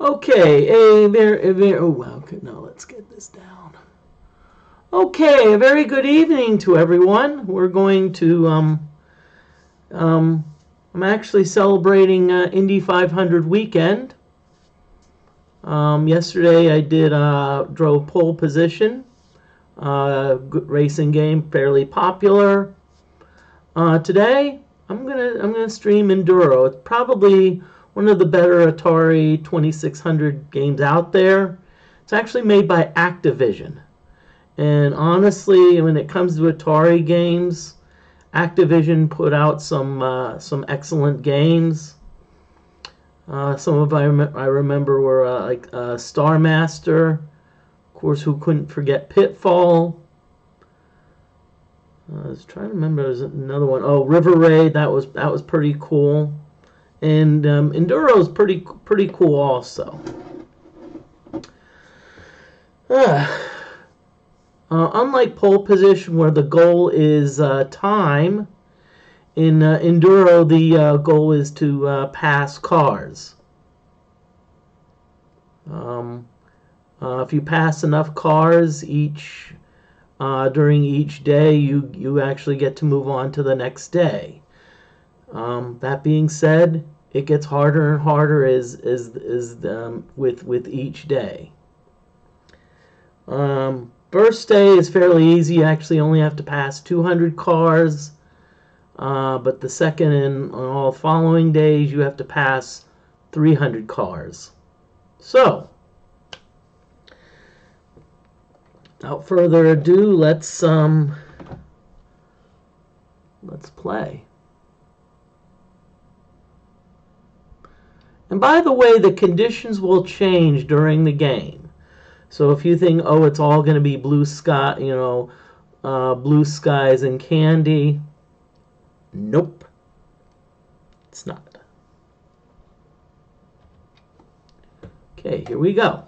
Okay, oh wow, okay, now let's get this down. Okay, a very good evening to everyone. We're going to, I'm actually celebrating Indy 500 weekend. Yesterday I drove pole position. Good racing game, fairly popular. Today I'm gonna stream Enduro. It's probably one of the better Atari 2600 games out there. It's actually made by Activision. And honestly, when it comes to Atari games, Activision put out some excellent games. Some of I remember were like Star Master, of course. Who couldn't forget Pitfall? I was trying to remember. There's another one. Oh, River Raid. That was pretty cool. And Enduro is pretty cool also. Unlike pole position, where the goal is time, in Enduro the goal is to pass cars. If you pass enough cars during each day, you actually get to move on to the next day. That being said, it gets harder and harder with each day. First day is fairly easy. You actually only have to pass 200 cars. But the second and all following days, you have to pass 300 cars. So, without further ado, let's play. And by the way, the conditions will change during the game. So if you think, oh, it's all going to be blue sky, blue skies and candy, nope, it's not. Okay, here we go.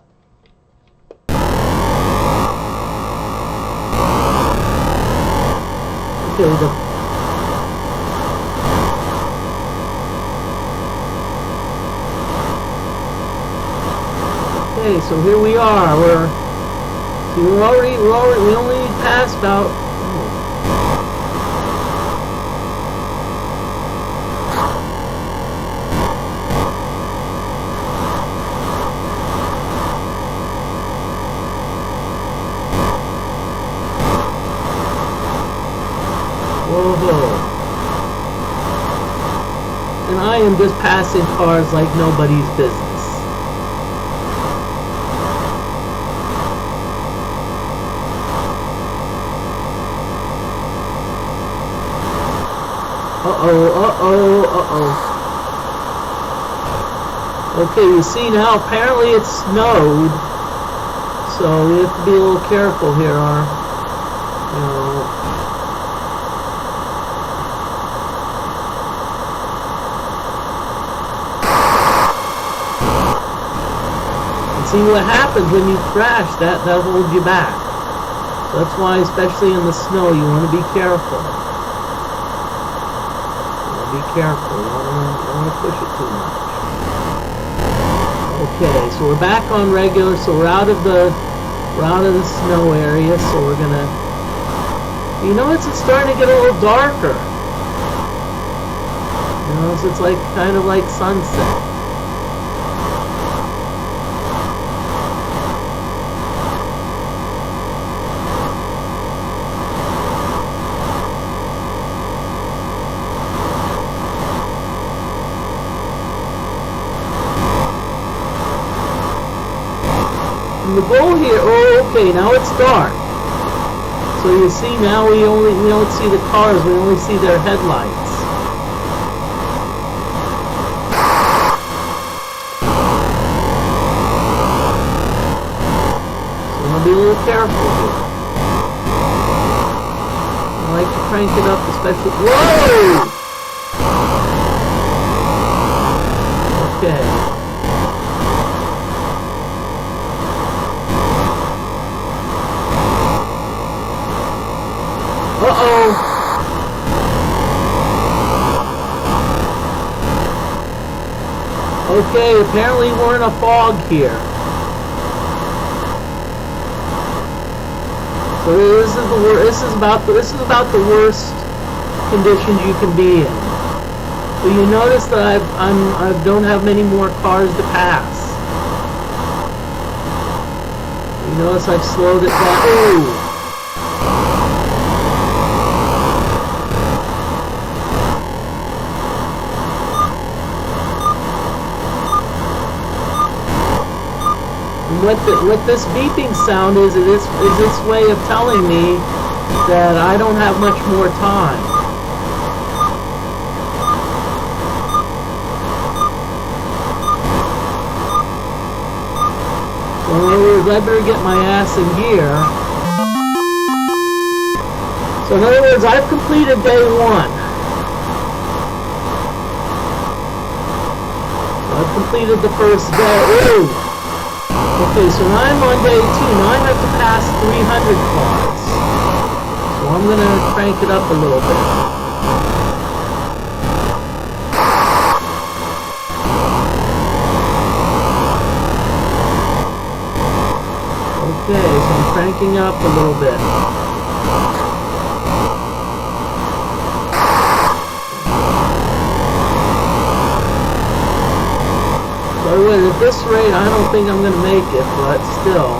Okay, so here we are. We only passed about. And I am just passing cars like nobody's business. Okay, you see now, apparently it snowed, so we have to be a little careful here. See what happens when you crash, that'll hold you back. So that's why, especially in the snow, you want to be careful. Be careful, you don't want to push it too much. Okay, so we're back on regular, so we're out of the snow area, so we're gonna, it's starting to get a little darker. So it's like kind of like sunset. The goal here, okay, now it's dark. So you see now we don't see the cars, we only see their headlights. So I'm gonna be a little careful here. I like to crank it up, especially. Whoa! Okay. Okay, apparently we're in a fog here. So this is about the worst conditions you can be in. But you notice that I don't have many more cars to pass. You notice I've slowed it down. Ooh. What this beeping sound is its way of telling me that I don't have much more time. So in other words, I better get my ass in gear. So in other words, I've completed day 1. I've completed the first day. Ooh. Okay, so now I'm on day 2. Now I have to pass 300 cars. So I'm going to crank it up a little bit. Okay, so I'm cranking up a little bit. By the way, at this rate, I don't think I'm going to make it, but still.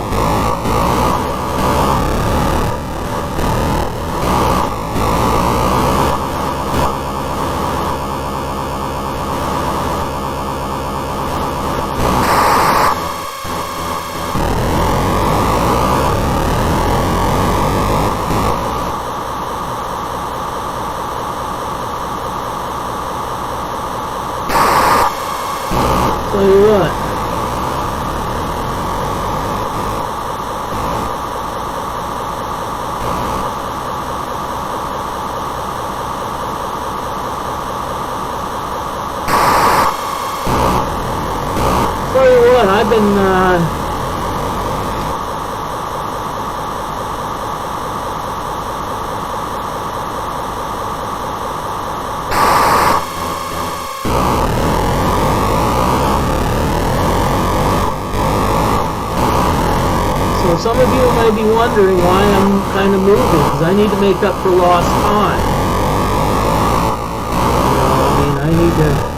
Tell you what. Tell you what, I've been So some of you may be wondering why I'm kind of moving, because I need to make up for lost time. You know, I mean, I need to...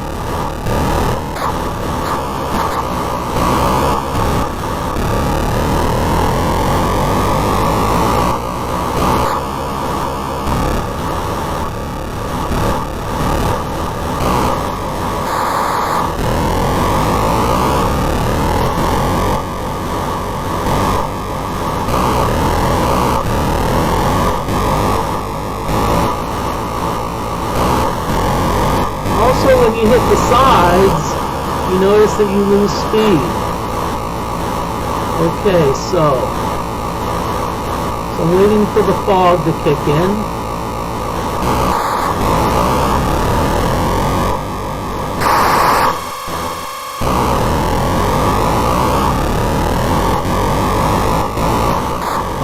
Also, when you hit the sides, you notice that you lose speed. Okay, so I'm waiting for the fog to kick in.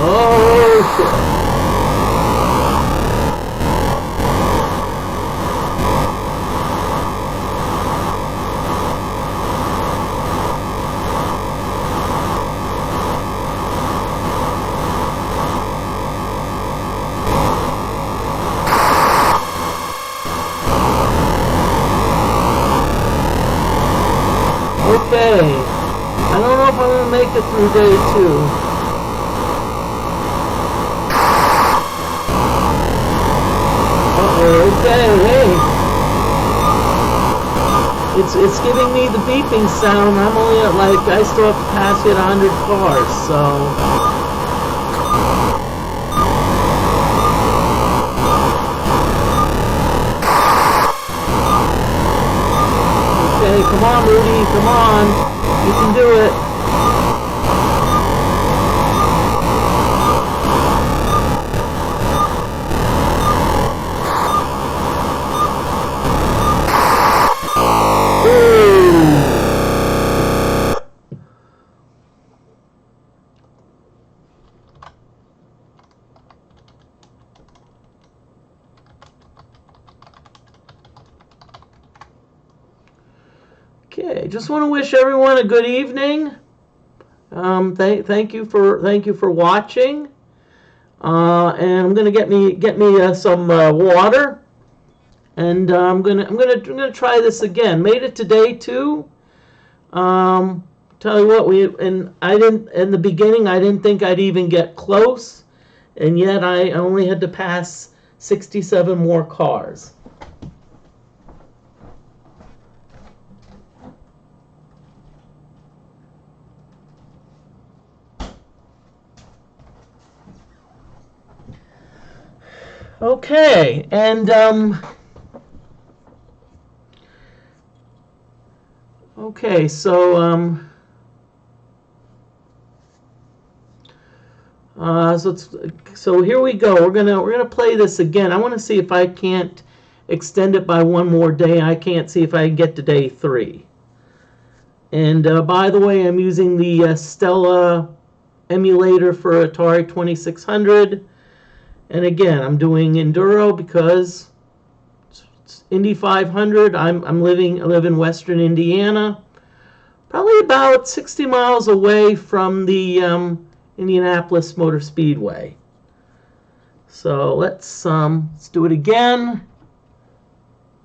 Oh, shit. Okay, I don't know if I'm going to make it through day 2. Uh-oh, okay, hey. It's giving me the beeping sound. I'm only at I still have to pass yet 100 cars, so... Okay, come on, Rudy, come on. You can do it. Okay, just want to wish everyone a good evening. Thank you for watching. And I'm gonna get me some water, and I'm gonna try this again. Made it to day 2. Tell you what, I didn't in the beginning. I didn't think I'd even get close, and yet I only had to pass 67 more cars. Okay, and okay, so so here we go. We're gonna play this again. I want to see if I can't extend it by one more day. I can't see if I can get to day 3. And by the way, I'm using the Stella emulator for Atari 2600. And again, I'm doing Enduro because it's Indy 500. I live in Western Indiana, probably about 60 miles away from the Indianapolis Motor Speedway. So let's do it again.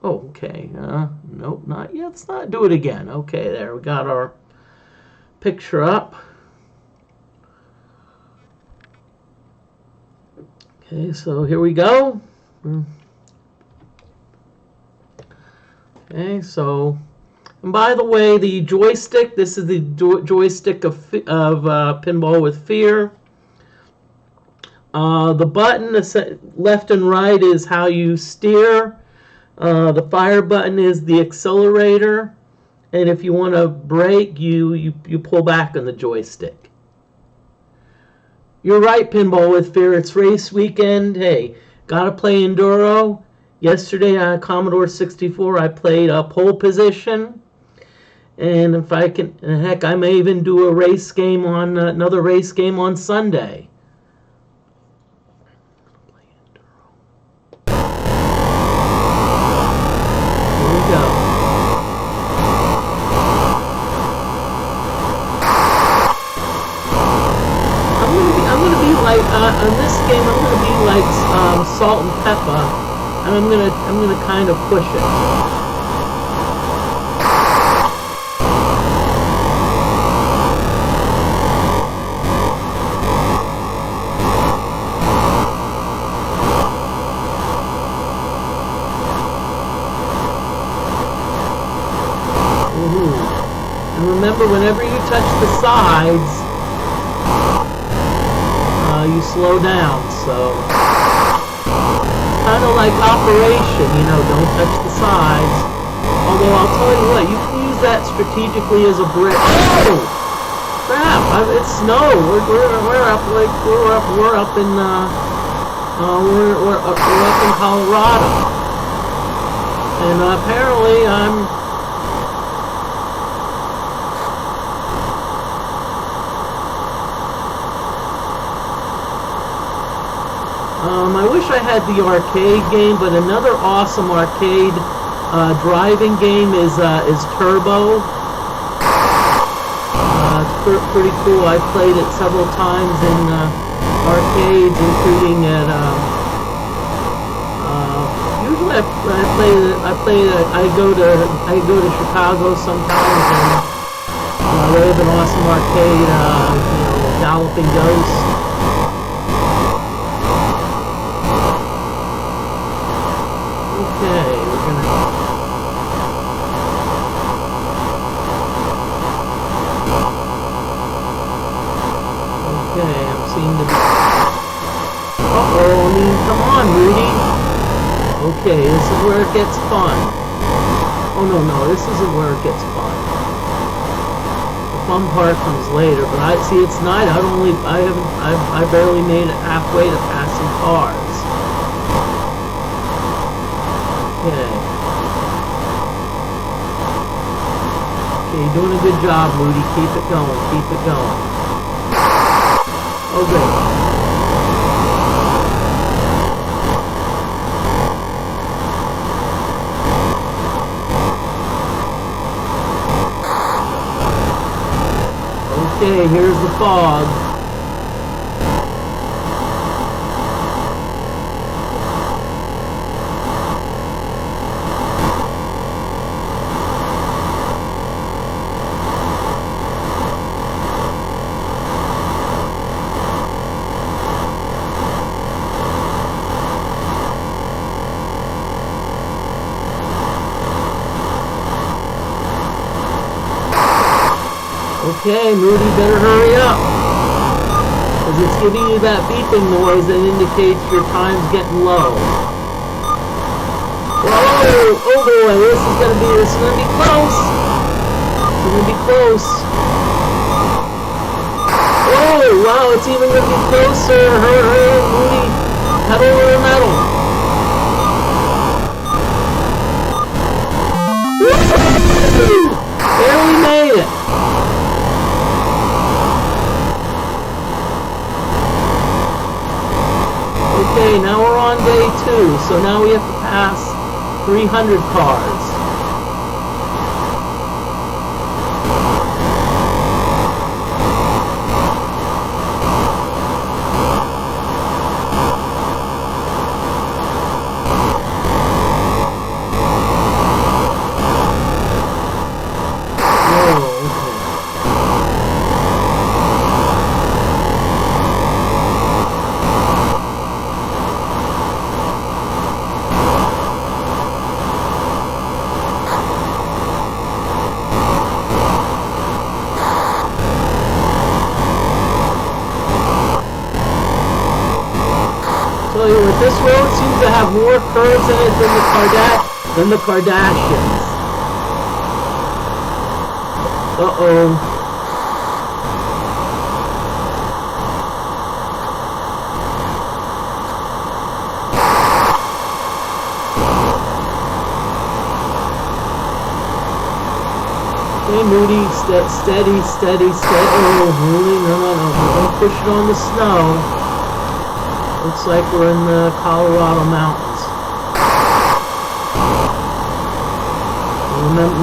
Oh, okay. Nope, not yet. Let's not do it again. Okay, there we got our picture up. Okay, so here we go. Okay, so, and by the way, the joystick, this is the joystick of Pinball with Fear. The button left and right is how you steer. The fire button is the accelerator. And if you want to brake, you pull back on the joystick. You're right, Pinball with Fear. It's race weekend. Hey, gotta play Enduro. Yesterday on Commodore 64, I played pole position. And if I can, heck, I may even do a race game on another race game on Sunday. Here we go. On this game, I'm going to be like Salt and Pepper, and I'm going to kind of push it. And remember, whenever you touch the sides, you slow down, so it's kind of like Operation, don't touch the sides. Although I'll tell you what, you can use that strategically as a brick. Oh, crap! It's snow. We're up in Colorado, and apparently I'm. I wish I had the arcade game, but another awesome arcade driving game is Turbo. It's pretty cool. I've played it several times in arcades, including at. Usually I go to Chicago sometimes, and they have an awesome arcade. Galloping Ghost. Come on, Rudy. Okay, this is where it gets fun. Oh no, this isn't where it gets fun. The fun part comes later, but I see it's night. I barely made it halfway to passing cars. Okay. Okay, you're doing a good job, Rudy. Keep it going. Keep it going. Oh, good. Okay, here's the fog. Okay, Moody, better hurry up. Because it's giving you that beeping noise that indicates your time's getting low. Whoa! Oh boy, this is gonna be close. It's gonna be close. Oh wow, it's even gonna be closer. Hurry, Moody, pedal to the metal. Woo! Barely made it. Okay, now we're on day 2, so now we have to pass 300 cars. This road seems to have more curves in it than the Kardashians. Uh-oh. Okay, Moody, steady. Oh, Moody, no. Don't push it on the snow. Looks like we're in the Colorado mountains.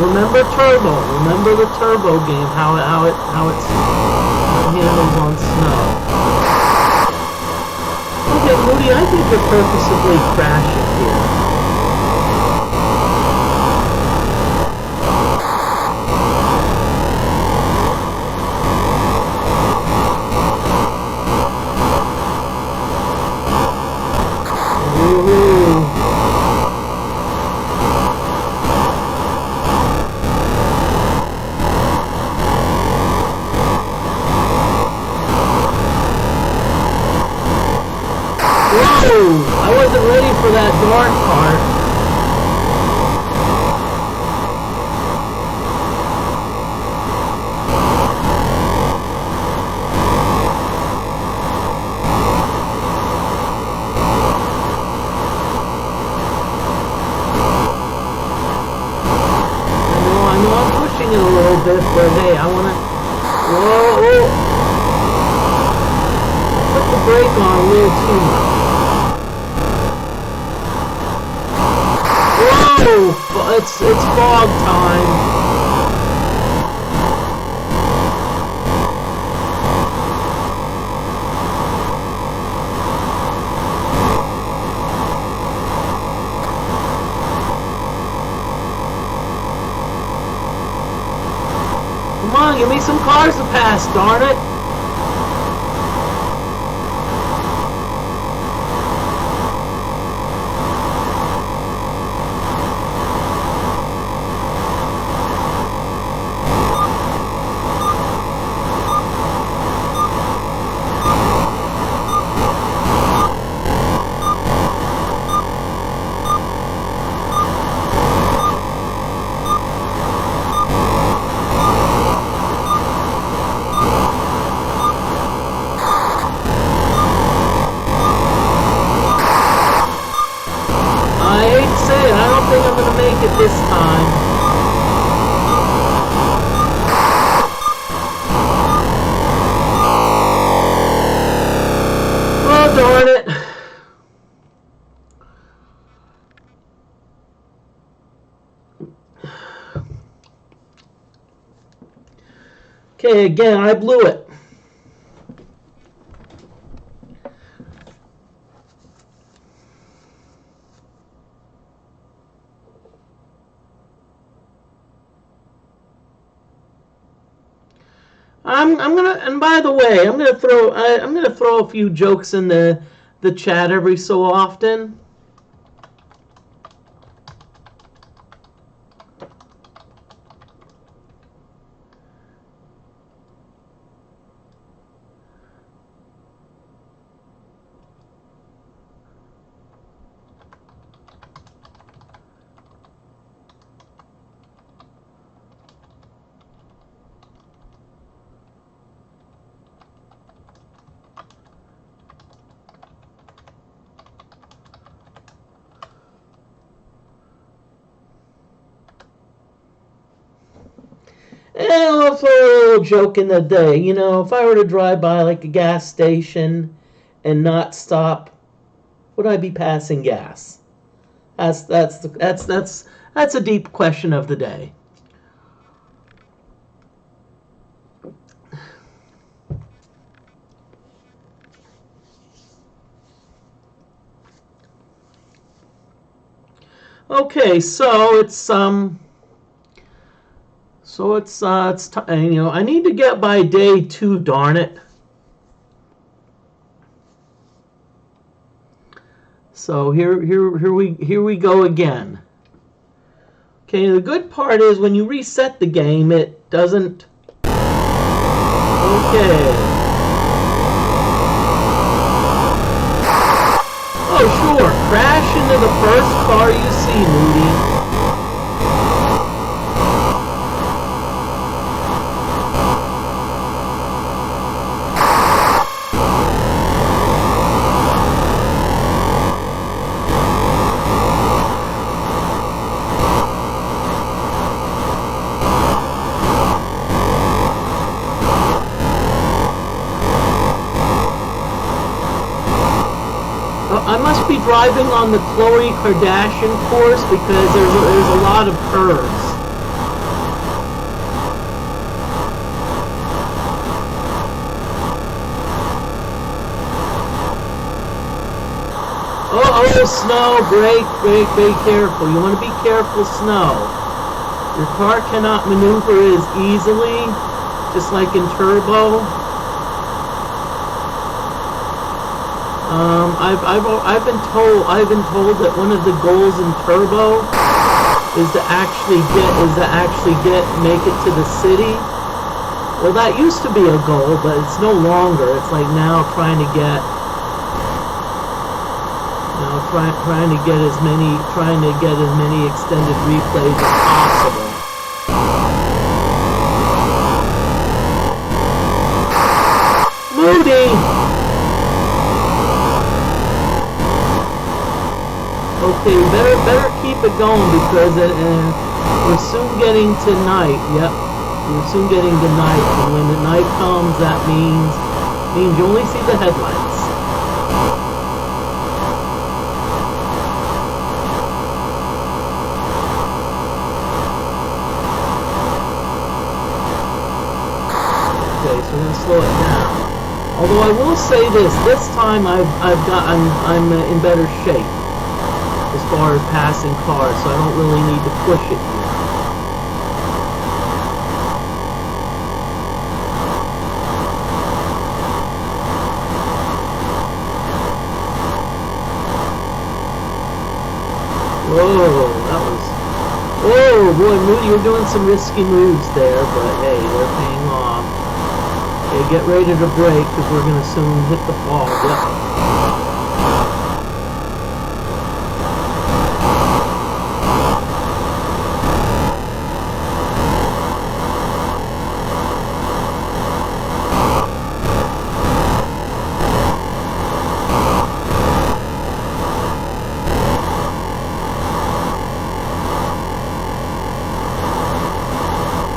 Remember Turbo. Remember the Turbo game. How it handles on snow. Okay, Moody, I think you're purposefully crashing here. I wasn't ready for that dark part. I know I'm pushing it a little bit, but hey, I want to... Whoa! I put the brake on a little too much. Whoa! It's fog time. Come on, give me some cars to pass, darn it. This time. Oh, darn it. Okay, again, I blew it. I'm gonna, and by the way, I'm gonna throw a few jokes in the chat every so often. And I'll throw a little joke in the day. You know, if I were to drive by like a gas station and not stop, would I be passing gas? That's a deep question of the day. Okay, so it's you know, I need to get by day 2, darn it. So here we go again. Okay, the good part is when you reset the game, it doesn't. Okay. Oh sure, crash into the first car you see, Moody. I must be driving on the Khloe Kardashian course because there's a lot of curves. Oh, snow, brake careful. You want to be careful, snow. Your car cannot maneuver as easily, just like in Turbo. I've been told that one of the goals in Turbo is to actually make it to the city. Well, that used to be a goal, but it's no longer. It's like now trying to get as many extended replays as possible. Moody. Okay, better keep it going because we're soon getting to night. Yep, we're soon getting to night, and when the night comes, that means you only see the headlights. Okay, so we're gonna slow it down. Although I will say this time I'm in better shape as far as passing cars, so I don't really need to push it here. Whoa, boy, Moody, you're doing some risky moves there, but hey, they're paying off. Okay, get ready to brake because we're going to soon hit the fall. Yep.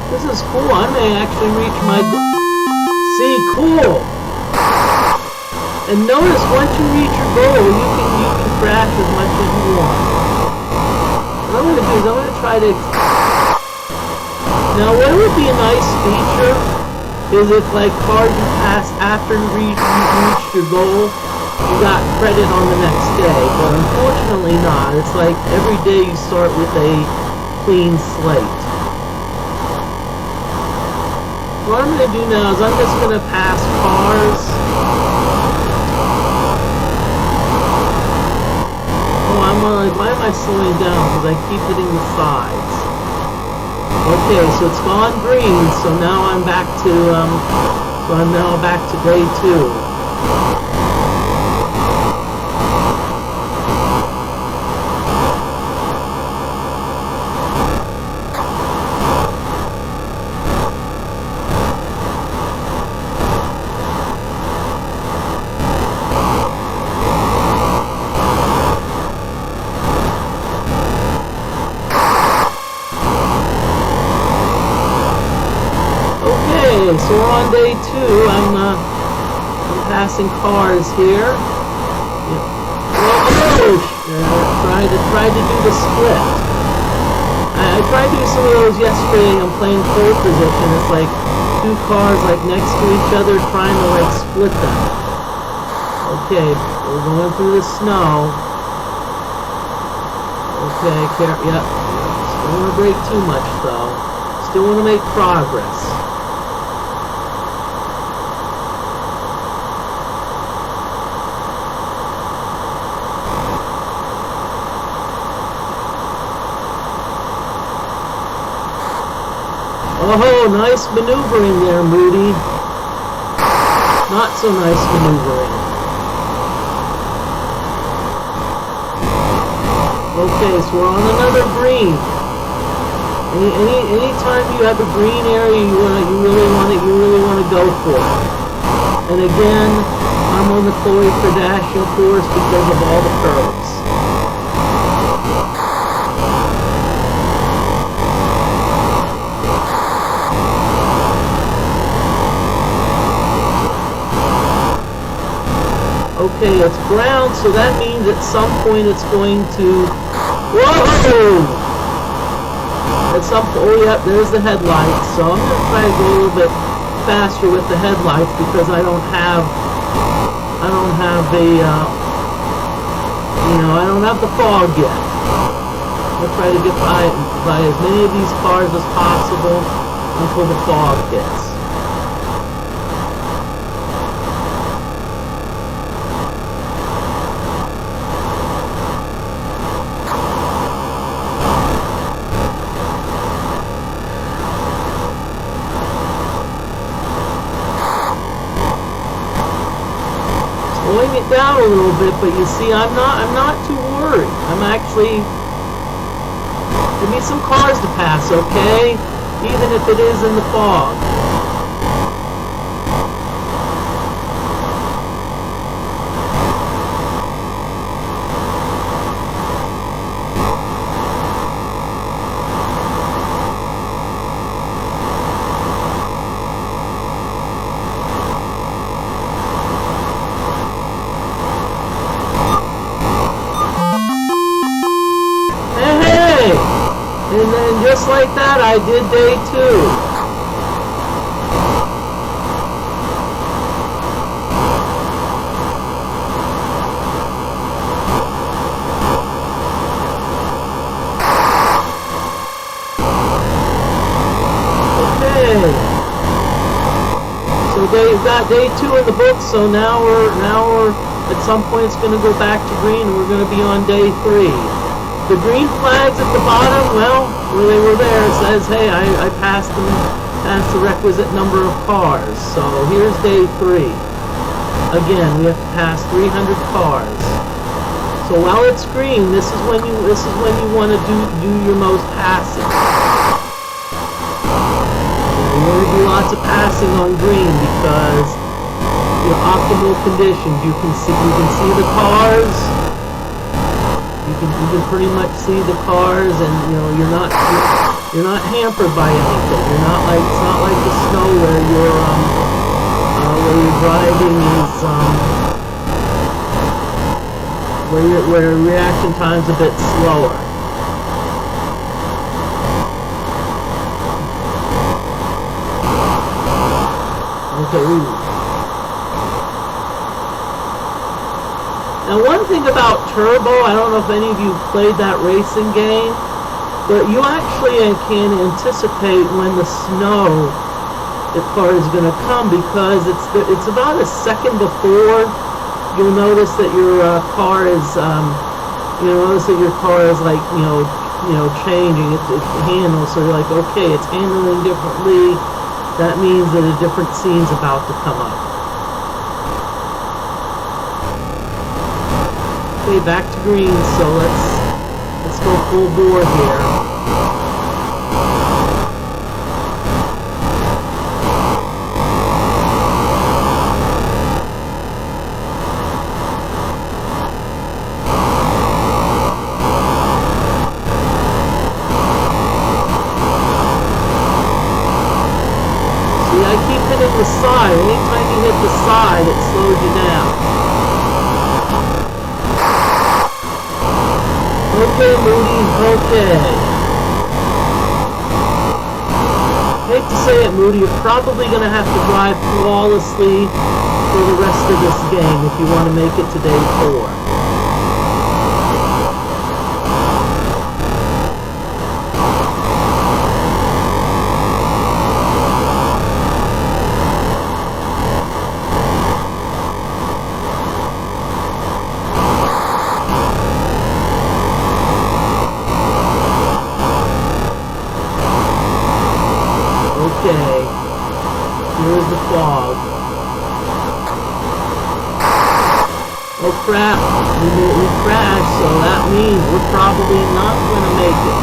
This is cool. I may actually reach my goal. See, cool. And notice once you reach your goal, you can crash as much as you want. What I'm going to do is I'm going to try to. Now, what would be a nice feature is if like cars you pass after you reached your goal, you got credit on the next day. But unfortunately not. It's like every day you start with a clean slate. What I'm going to do now is I'm just going to pass cars. Oh, I'm like, why am I slowing down? Because I keep hitting the sides. Okay, so it's gone green, so now I'm back to, day 2. So we're on day 2. I'm passing cars here. Try to do the split. I tried to do some of those yesterday. I'm playing pole position. It's like 2 cars like next to each other, trying to like split them. Okay, we're going through the snow. Okay, yep. Still want to brake too much though. Still want to make progress. Oh, nice maneuvering there, Moody. Not so nice maneuvering. Okay, so we're on another green. Anytime you have a green area, you really want to go for it. And again, I'm on the Khloe Kardashian course because of all the curves. Okay, it's brown, so that means at some point it's going to... Whoa! At some point, oh yeah, there's the headlights. So I'm going to try to go a little bit faster with the headlights because I don't have the fog yet. I'm going to try to get by as many of these cars as possible until the fog hits. Slowing it down a little bit, but you see, I'm not too worried. I'm actually, give me some cars to pass, okay? Even if it is in the fog. And then just like that, I did day 2. Okay. So we've got day 2 in the book, so now we're at some point it's going to go back to green and we're going to be on day 3. The green flags at the bottom, well, where they were there, it says, hey, I passed the requisite number of cars. So here's day 3. Again, we have to pass 300 cars. So while it's green, this is when you want to do your most passing. You want to do lots of passing on green because optimal conditions. You can see the cars. You can pretty much see the cars, and you're not hampered by anything. It's not like the snow where you're driving is where reaction time's a bit slower. Okay, ooh. Now one thing about Turbo, I don't know if any of you played that racing game, but you actually can anticipate when the snow part is going to come, because it's about a second before you'll notice that your car is like changing its handle. So you're like, okay, it's handling differently. That means that a different scene's about to come up. Okay, back to green. So let's go full bore here. The side. Anytime you hit the side, it slows you down. Okay, Moody. Okay. Hate to say it, Moody. You're probably going to have to drive flawlessly for the rest of this game if you want to make it to day 4. Okay, here's the fog. Oh crap, we crashed, so that means we're probably not going to make it.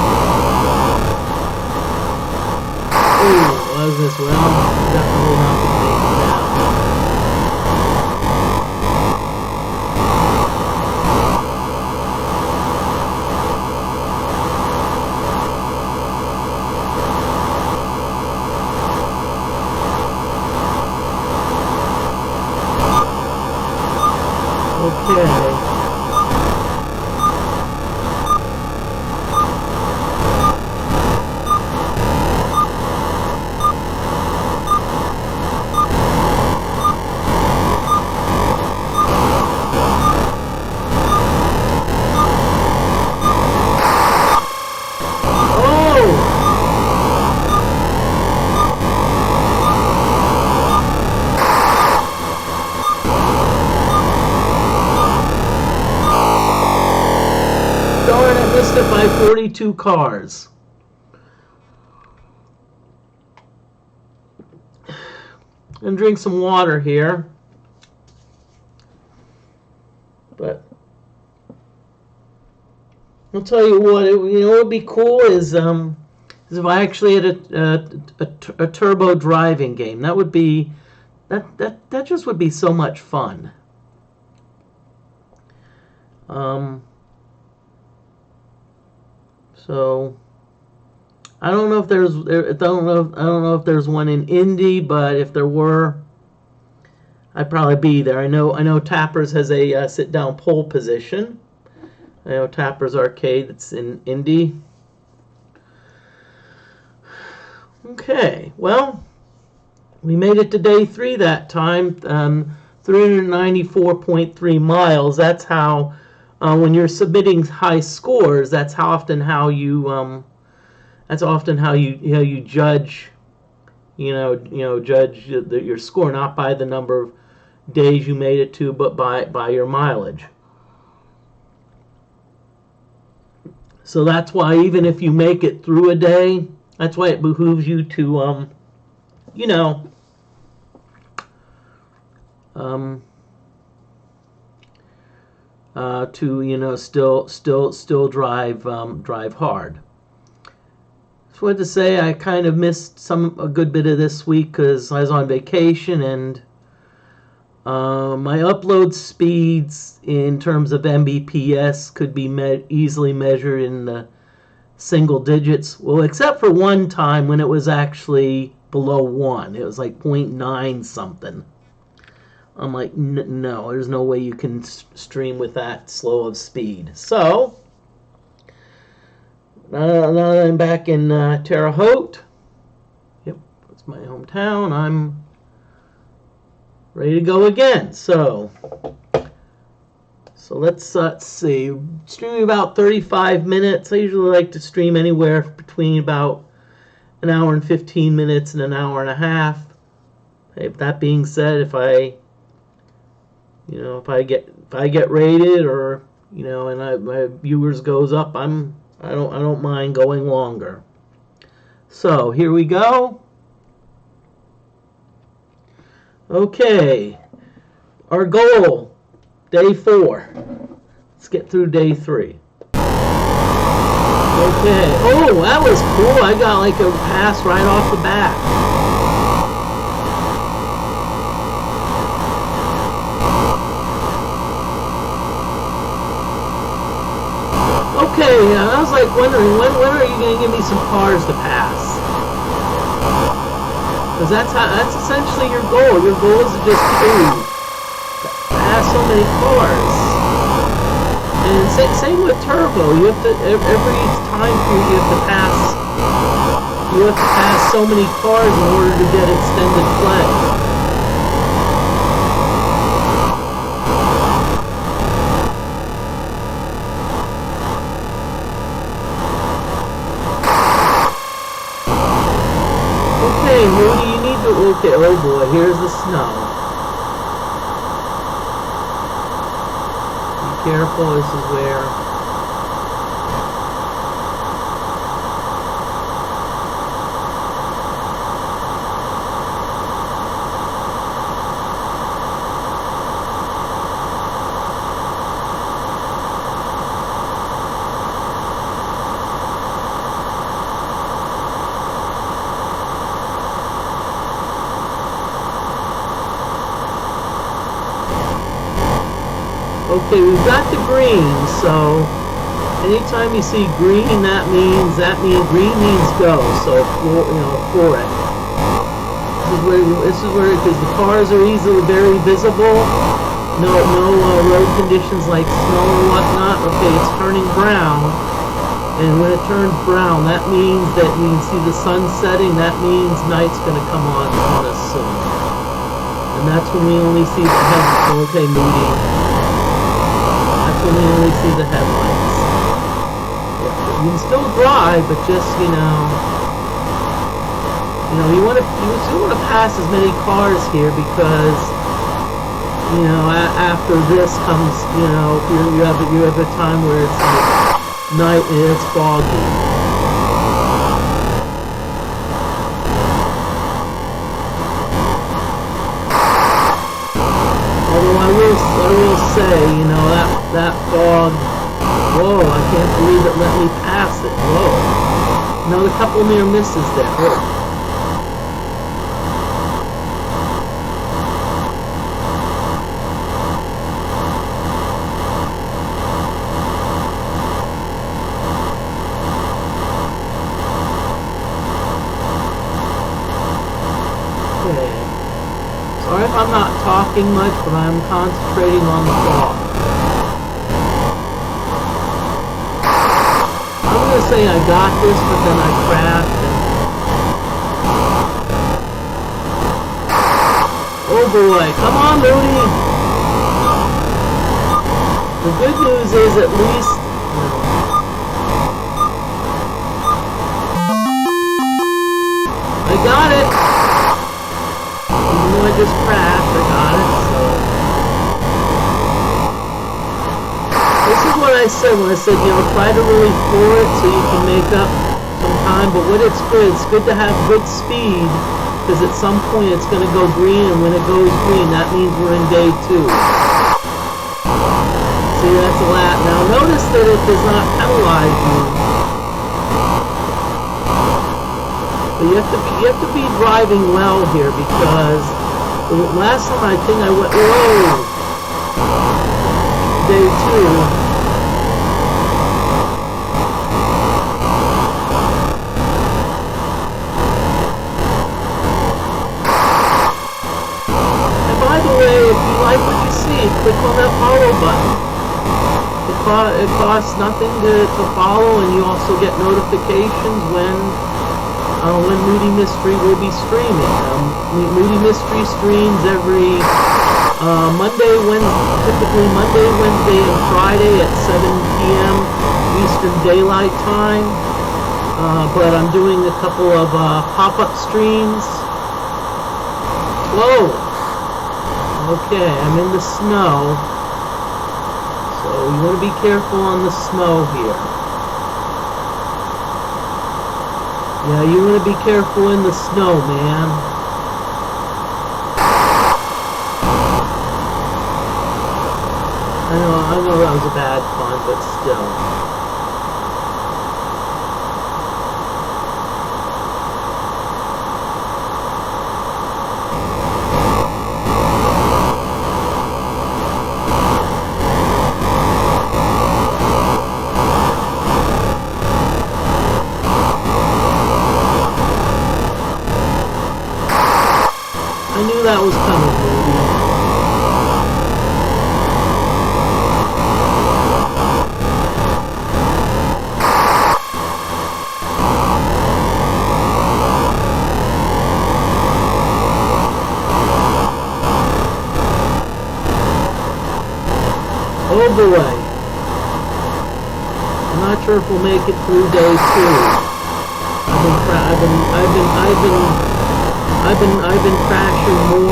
Oh, was this? Well, definitely not going to make it now. Okay. Missed it by 42 cars. And drink some water here. But I'll tell you what, what would be cool is if I actually had a turbo driving game. That would be that just would be so much fun. So I don't know if if there's one in Indy, but if there were, I'd probably be there. I know Tappers has a sit-down pole position. I know Tappers Arcade. It's in Indy. Okay, well, we made it to day 3 that time. 394.3 miles. That's how. When you're submitting high scores, that's often how you judge, judge your score, not by the number of days you made it to, but by your mileage. So that's why even if you make it through a day, that's why it behooves you to still drive hard. Just wanted to say I kind of missed a good bit of this week because I was on vacation, and my upload speeds in terms of Mbps could be easily measured in the single digits. Well, except for one time when it was actually below 1. It was like 0.9 something. I'm like, no, there's no way you can stream with that slow of speed. So, now that I'm back in Terre Haute, yep, that's my hometown, I'm ready to go again. So let's see. Streaming about 35 minutes. I usually like to stream anywhere between about an hour and 15 minutes and an hour and a half. That being said, if I get rated, or and my viewers goes up, I don't mind going longer. So here we go. Okay, our goal, day 4. Let's get through day 3. Okay. Oh, that was cool. I got like a pass right off the bat. Okay, I was like wondering, when are you going to give me some cars to pass? Because that's essentially your goal. Your goal is to just pass so many cars. And same with Turbo. You have to, every time period you have to pass so many cars in order to get extended play. Okay, Moody, you need to... Okay, oh boy, here's the snow. Be careful, this is where... Okay, we've got the green, so anytime you see green, that means green means go. So for it. This is where because the cars are very visible. No road conditions like snow or whatnot. Okay, it's turning brown, and when it turns brown, that means that you can see the sun setting. That means night's going to come on us soon, and that's when we only see the headlights. Okay, Moody. When we only see the headlights. You can still drive, but just you want to pass as many cars here because after this comes you have a time where it's like night and it's foggy. Although I will say, that fog, whoa, I can't believe it let me pass it, whoa. Another couple near misses there. Whoa. Okay. Sorry if I'm not talking much, but I'm concentrating on the fog. I'm going to say I got this, but then I crashed. Oh boy, come on, Moody! The good news is at least... I got it! Even though I just crashed, I got it, so... This is what I said when I said, try to really pour it so you can make up some time, but when it's good to have good speed, because at some point it's going to go green, and when it goes green, that means we're in day 2. See, that's a lap. Now notice that it does not penalize you. But you have to be driving well here, because the last time I think I went, whoa! Day 2. And by the way, if you like what you see, click on that follow button. It costs nothing to follow, and you also get notifications when when Moody Mystery will be streaming. Moody Mystery streams every typically Monday, Wednesday, and Friday at 7 p.m. Eastern Daylight Time. But I'm doing a couple of pop-up streams. Whoa! Okay, I'm in the snow. So you want to be careful on the snow here. Yeah, you want to be careful in the snow, man. I know that was a bad pun, but still. I knew that was coming, baby. Oh boy. I'm not sure if we'll make it through day 2.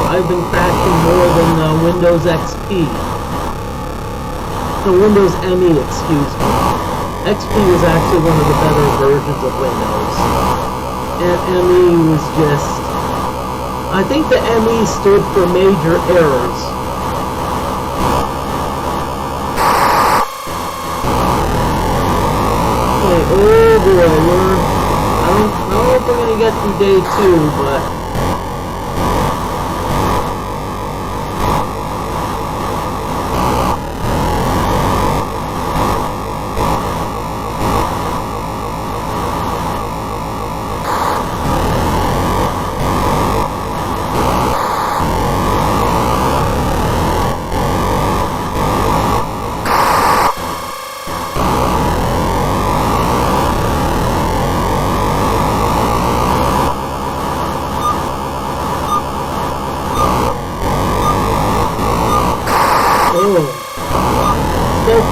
I've been crashing more than Windows XP. No, Windows ME, excuse me. XP was actually one of the better versions of Windows. And ME was just... I think the ME stood for major errors. Okay, oh boy, I don't know if we're going to get through day 2, but...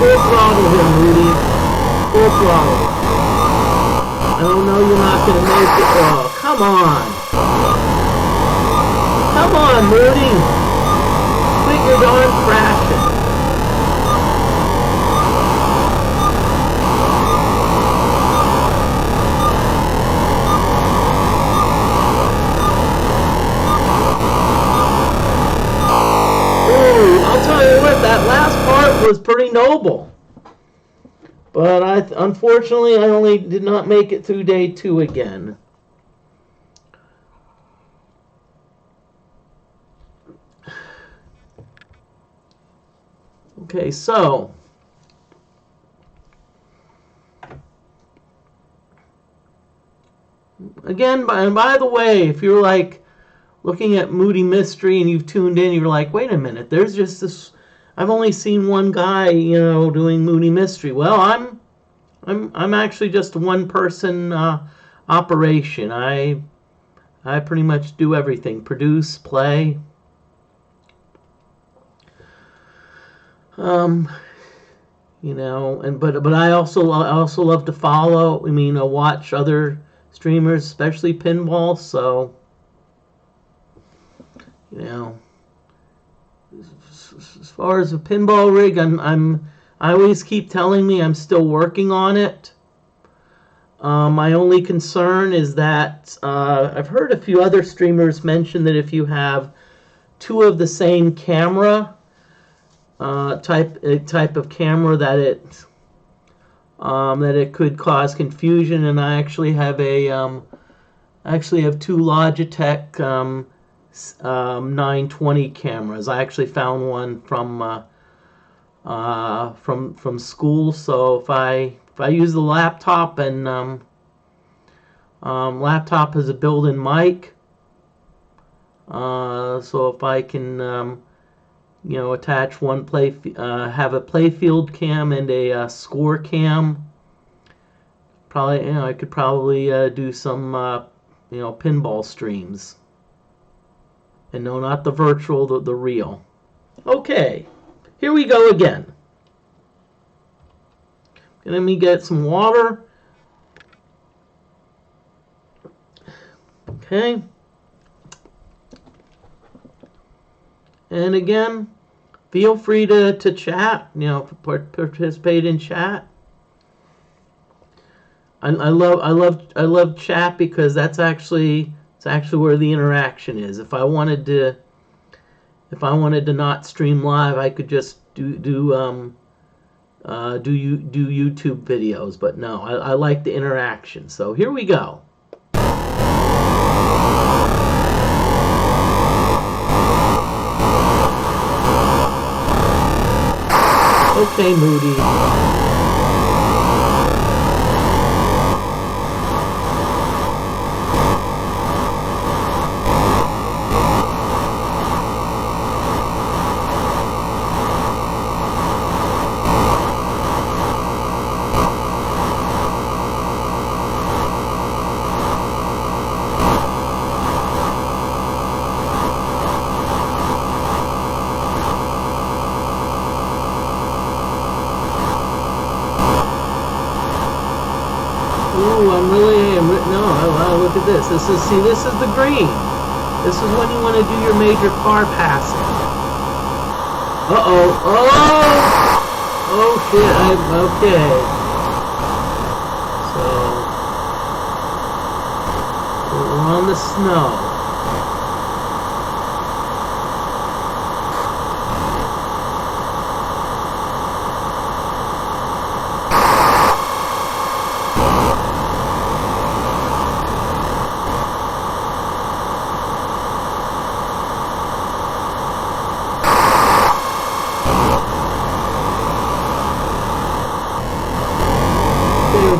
Full throttle here, Moody. Full throttle. I don't know you're not going to make it. Oh, come on. Come on, Moody. Quit your darn crashing. Ooh, I'll tell you what, that last part was pretty noble. But unfortunately, I only did not make it through day 2 again. Okay, so again, by the way, if you're like looking at Moody Mystery and you've tuned in, you're like, wait a minute, there's just this. I've only seen one guy, doing Moody Mystery. Well, I'm actually just a one-person operation. I pretty much do everything: produce, play. But I also love to follow. Watch other streamers, especially pinball. So, as far as a pinball rig, I always keep telling me I'm still working on it. My only concern is that I've heard a few other streamers mention that if you have 2 of the same camera type of camera, that it could cause confusion. And I actually have 2 Logitech 920 cameras. I actually found one from school. So if I use the laptop, and laptop has a built-in mic, so if I can attach one have a playfield cam and a score cam, I could probably do some pinball streams. And no, not the virtual, the real. Okay, here we go again. Let me get some water. Okay. And again, feel free to chat, participate in chat. I love chat because it's actually where the interaction is. If I wanted to not stream live, I could just do YouTube videos, but no, I like the interaction. So here we go. Okay, Moody. Look at this. This is the green. This is when you want to do your major car passing. Uh-oh. Oh shit, okay. So we're on the snow.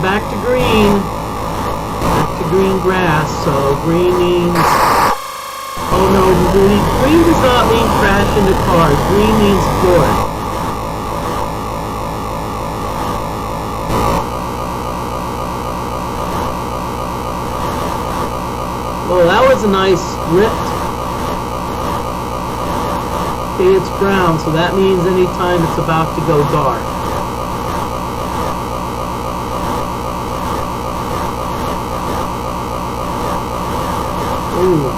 Back to green grass. So green means, oh no, green does not mean crash into cars. Green means forward. Well, that was a nice rift. Okay, it's brown, so that means anytime it's about to go dark. Ooh.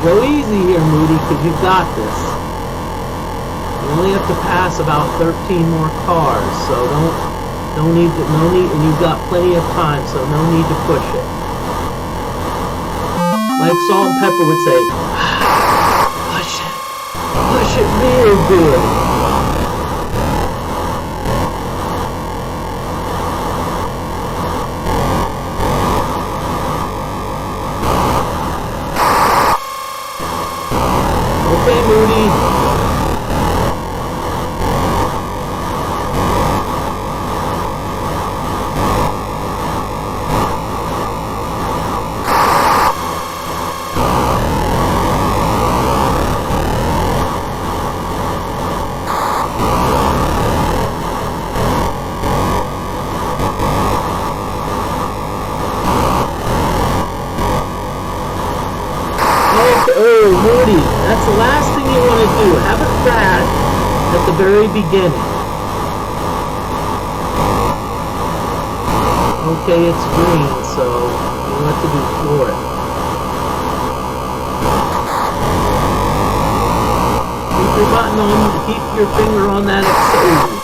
Go easy here, Moody, because you've got this. You only have to pass about 13 more cars, so no need, and you've got plenty of time, so no need to push it. Like Salt and Pepper would say, push it real good. Okay, Moody. Oh, Moody, that's the last thing you want to do. Have it crash at the very beginning. Okay, it's green, so you know what to do for it. Keep your button on, keep your finger on that accelerator.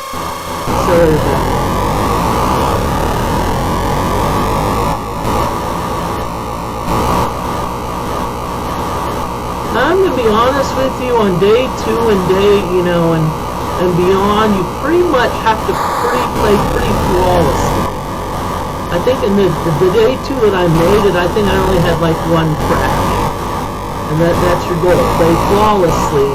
I'm going to be honest honest with you, on day 2 and and beyond, you pretty much have to play pretty flawlessly. I think in the day 2 that I made it, I think I only had like 1 crash. And that's your goal, play flawlessly.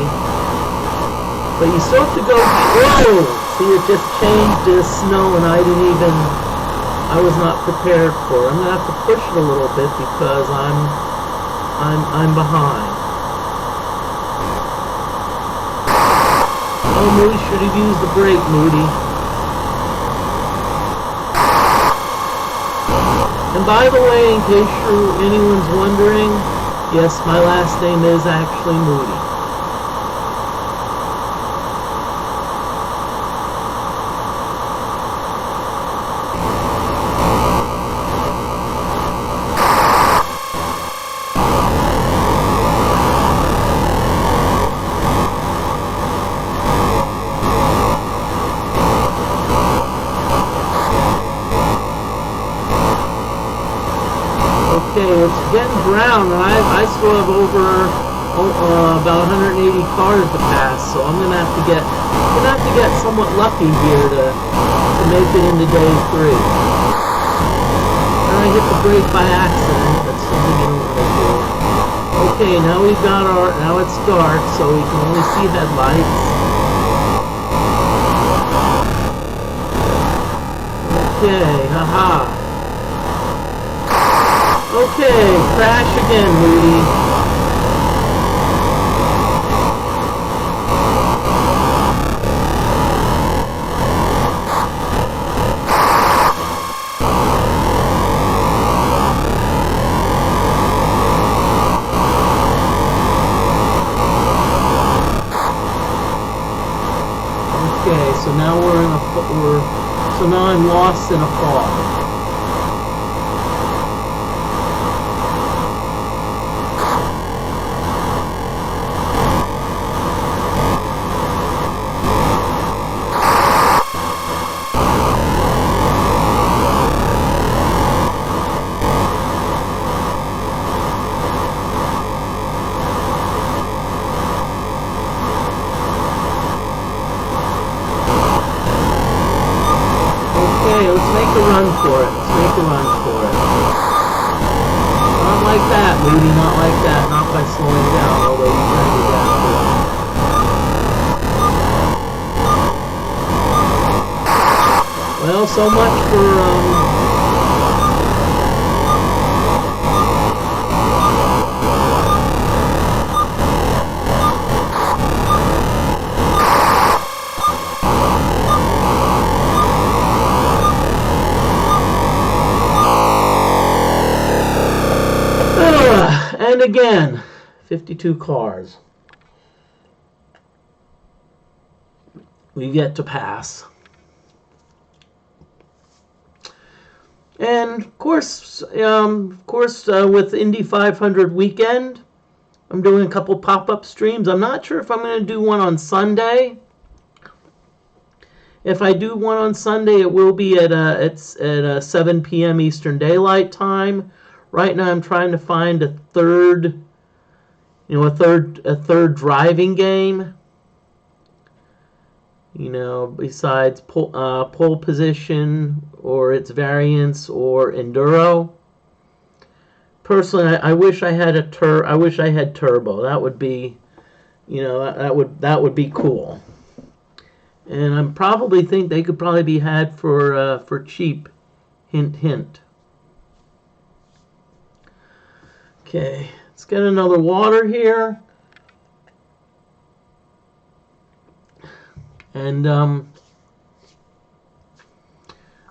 But you still have to go, whoa! See, it just changed to snow and I was not prepared for it. I'm gonna have to push it a little bit because I'm behind. Oh, Moody should have used the brake, Moody. And by the way, in case anyone's wondering, yes, my last name is actually Moody. Okay, it's getting brown, and I still have over about 180 cars to pass, so I'm gonna have to get somewhat lucky here to make it into day 3. And I hit the brake by accident. That's something you don't want to do. Okay, now now it's dark, so we can only see headlights. Okay, haha. Okay, crash again, Moody. Okay, so now so now I'm lost in a fog. Not like that, Moody, not like that, not by slowing down, although you kind of got to. Well, so much for, and again, 52 cars. We get to pass. And of course, with Indy 500 weekend, I'm doing a couple pop-up streams. I'm not sure if I'm going to do one on Sunday. If I do one on Sunday, it will be at 7 p.m. Eastern Daylight Time. Right now, I'm trying to find a third driving game. Besides pole position or its variants or Enduro. Personally, I wish I had turbo. That would be, that would be cool. And I probably think they could probably be had for cheap. Hint, hint. Okay, let's get another water here. And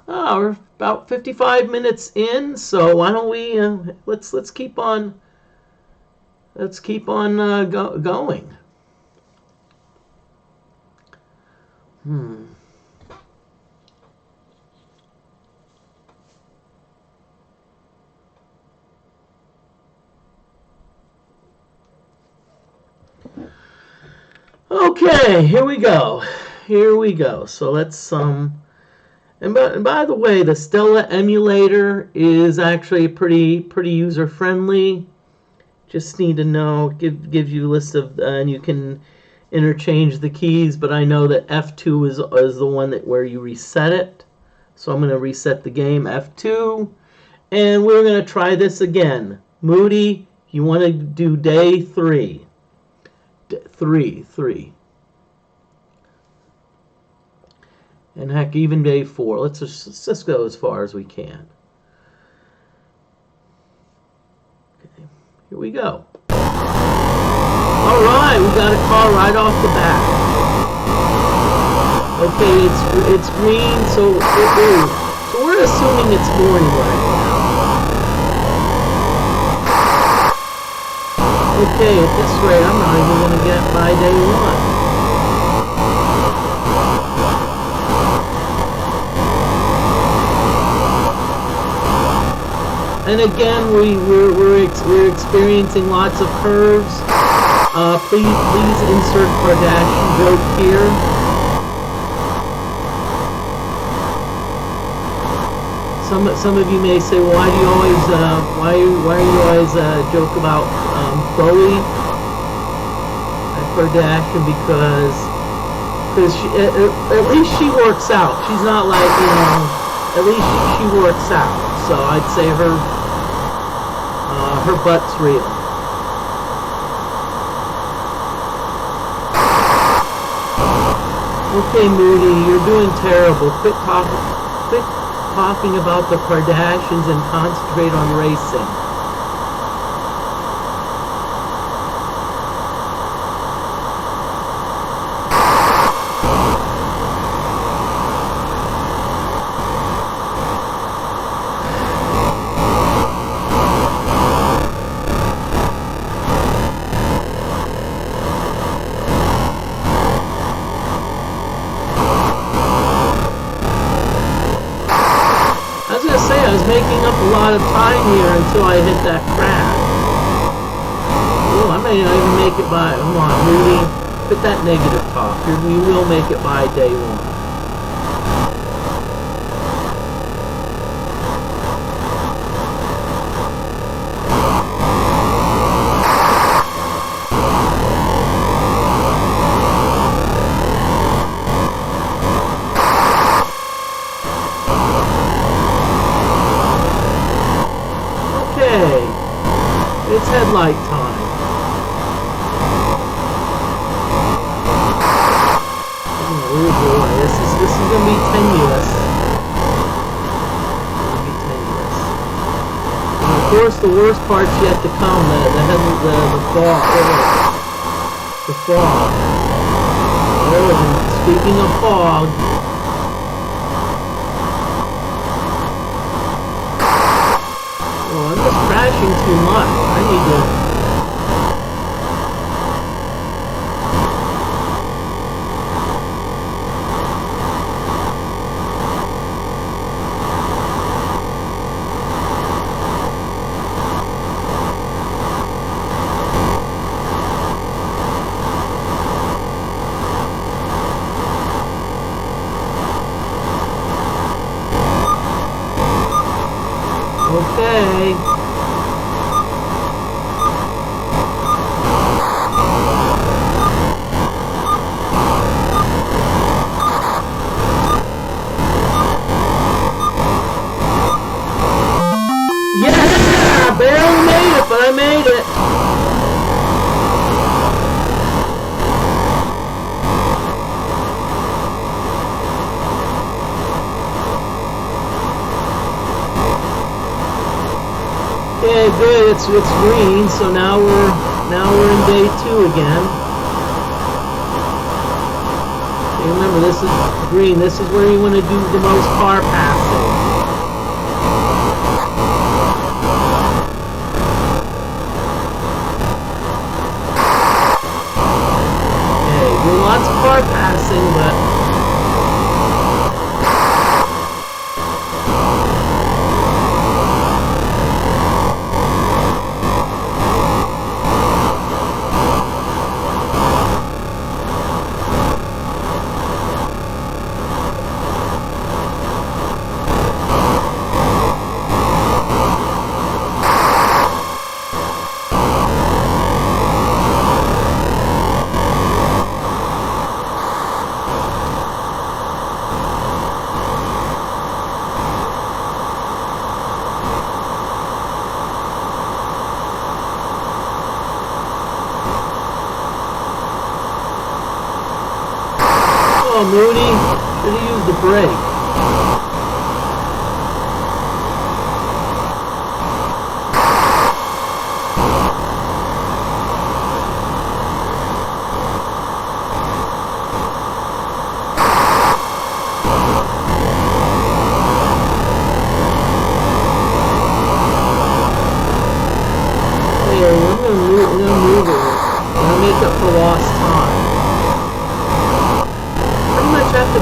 we're about 55 minutes in, so why don't we let's keep on going. Okay, here we go. So let's and by the way, the Stella emulator is actually pretty user friendly, Just need to know, gives you a list of, and you can interchange the keys, but I know that F2 is the one where you reset it. So I'm going to reset the game, F2, and we're going to try this again. Moody, you want to do day 3. Three. And heck, even day 4. Let's just go as far as we can. Okay, here we go. All right, we got a call right off the bat. Okay, it's green, so we're assuming it's morning right now. Okay, at this rate, I'm not even going to get by day 1. And again, we're experiencing lots of curves. Please insert Kardashian joke here. Some of you may say, well, why do you always joke about Chloe Kardashian? Because she, at least she works out. She's not like, at least she works out. So I'd say her butt's real. Okay, Moody, you're doing terrible. Quit talking about the Kardashians and concentrate on racing. I was making up a lot of time here until I hit that crash. Oh, I may not even make it by. Come on, Rudy. Put that negative talk. We will make it by day 1. It's headlight time. Oh boy, this is gonna be tenuous. And of course, the worst part's yet to come. The fog. The fog. Oh, and speaking of fog. I'm just crashing too much. I need to... Okay. Yeah! I barely made it, but I made it. Okay, good. It's green, so now we're in day 2 again. Okay, remember, this is green. This is where you want to do the most car passing. Okay, do lots of car passing, but call, Moody. Should have used the brake.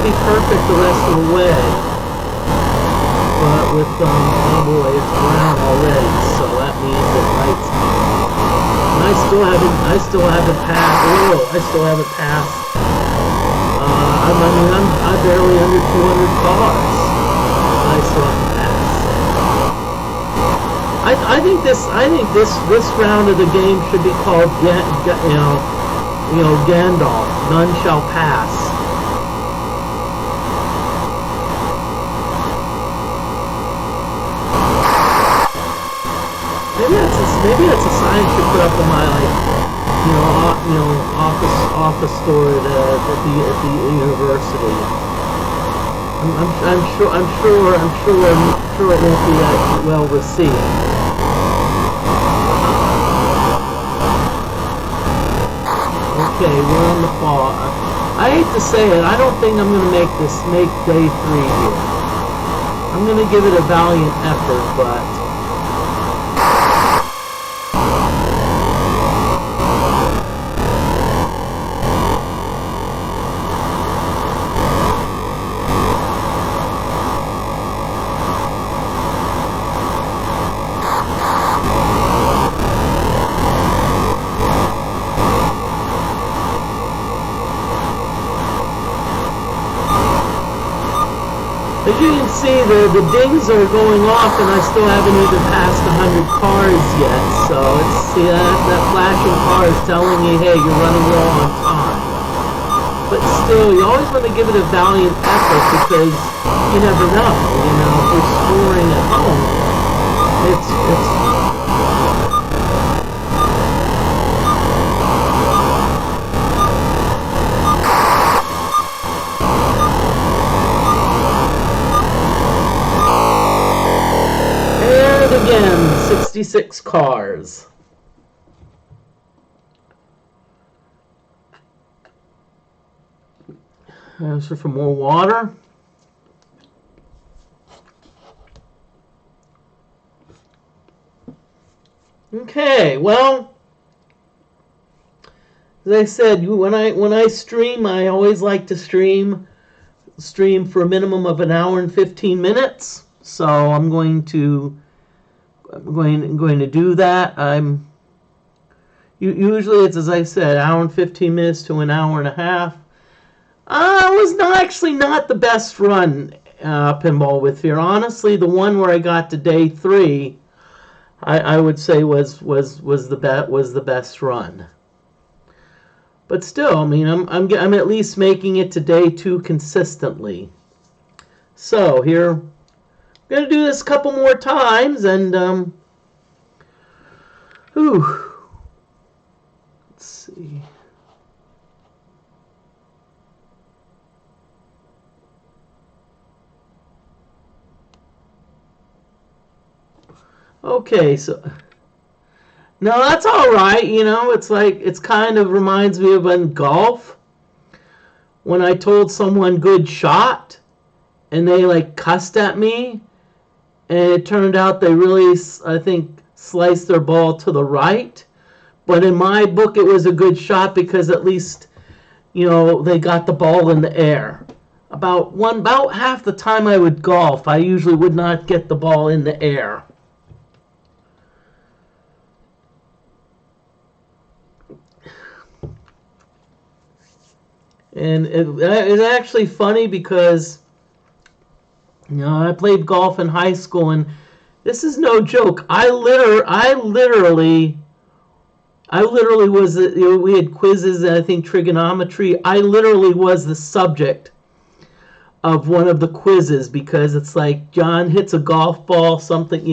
Perfect the rest of the way, but with oh boy, it's brown already, so that means it might. And I still haven't passed. Oh, I still haven't passed. I'm barely under 200 cars. I still haven't passed. I think this round of the game should be called Gandalf. None shall pass. Maybe that's a sign I should put up in my office store at the university. I'm sure it won't be that well received. Okay, we're on the fall. I hate to say it, I don't think I'm going to make day 3 here. I'm going to give it a valiant effort, but as you can see, the dings are going off, and I still haven't even passed 100 cars yet. So that flashing car is telling me, hey, you're running low on time. But still, you always want to give it a valiant effort because you never know. If you're scoring at home, it's again, 66 cars. So for more water. Okay, well, as I said, when I stream, I always like to stream for a minimum of an hour and 15 minutes. So I'm going to do that. Usually it's, as I said, an hour and 15 minutes to an hour and a half. It was not the best run, Pinball with Fear. Honestly, the one where I got to day 3, I would say was the best run. But still, I mean, I'm at least making it to day 2 consistently. So here, I'm gonna do this a couple more times, and let's see. Okay, so no, that's all right. It's kind of reminds me of in golf when I told someone good shot and they cussed at me, and it turned out they really, I think, sliced their ball to the right. But in my book, it was a good shot because at least, they got the ball in the air. About half the time I would golf, I usually would not get the ball in the air. And it's actually funny because, I played golf in high school, and this is no joke. I literally was, we had quizzes and I think trigonometry. I literally was the subject of one of the quizzes because it's like John hits a golf ball, something,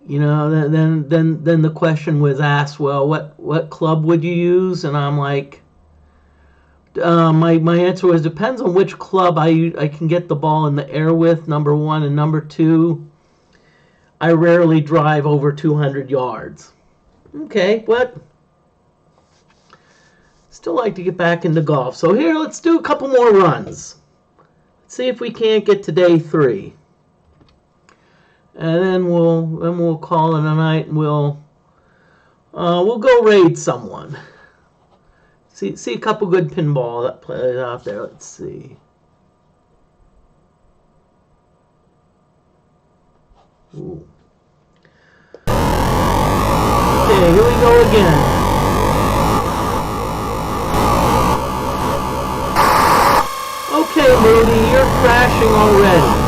then the question was asked, well, what club would you use? And I'm like, My answer was depends on which club I can get the ball in the air with, number one, and number two, I rarely drive over 200 yards. Okay, but still like to get back into golf. So here, let's do a couple more runs. Let's see if we can't get to day 3. And then we'll call it a night, and we'll go raid someone. See a couple good pinball that plays out there. Let's see. Ooh. Okay, here we go again. Okay, Moody, you're crashing already.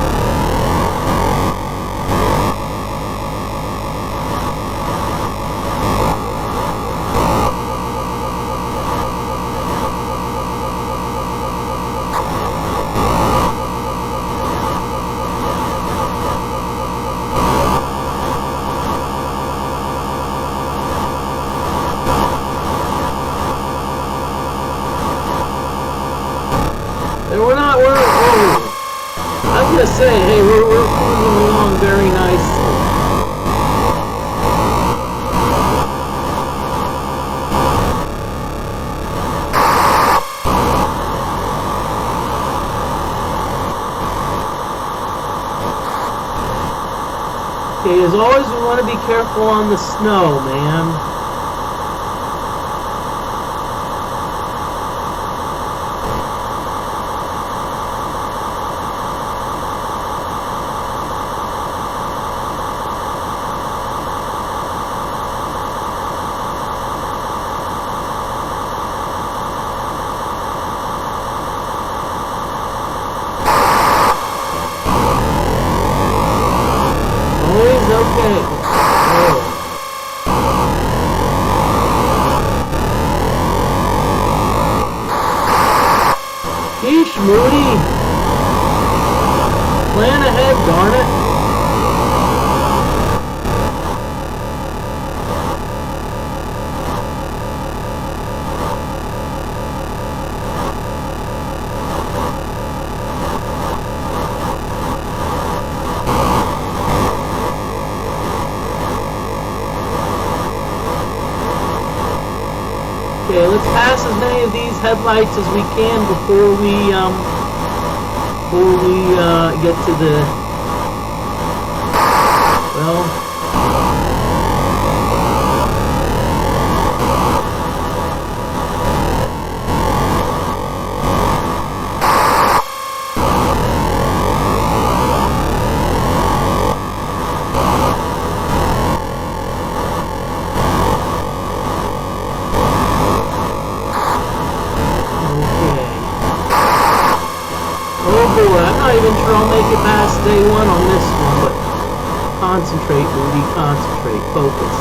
Say, hey, we're cruising along very nicely. Okay, as always, we want to be careful on the snow, man. Okay. Oh. Yeesh, Moody. Plan ahead, darn it. Okay, let's pass as many of these headlights as we can before we get to the, well, I'm not even sure I'll make it past day 1 on this one, but concentrate, Moody, concentrate, focus.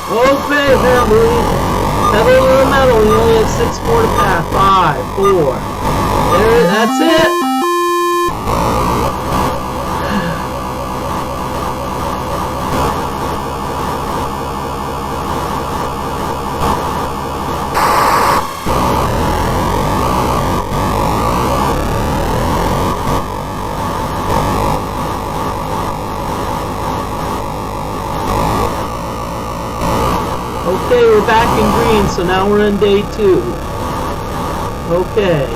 Okay, there, Moody. Pedal to the metal. You only have 6 more to pass. 5, 4. There, that's it. Okay, we're back in green, so now we're in day 2. Okay.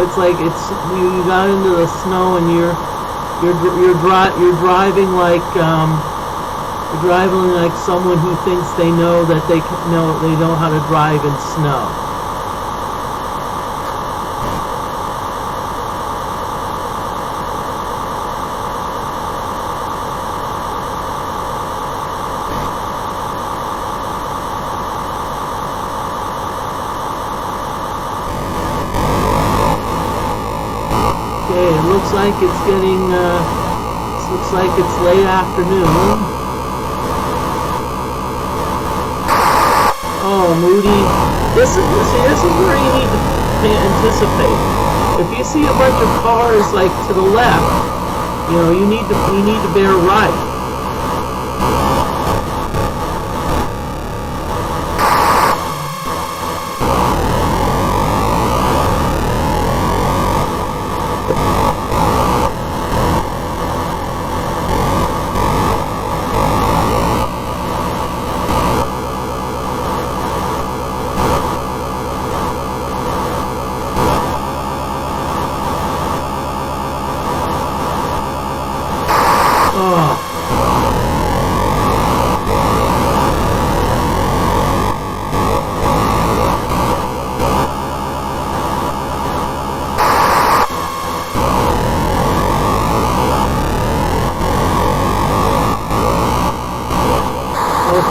it's like you got into the snow and you're driving like you're driving like someone who thinks they know that they know how to drive in snow. Okay, it looks like it's getting looks like it's late afternoon. Oh, Moody, this is where you need to anticipate. If you see a bunch of cars like to the left, you need to bear right.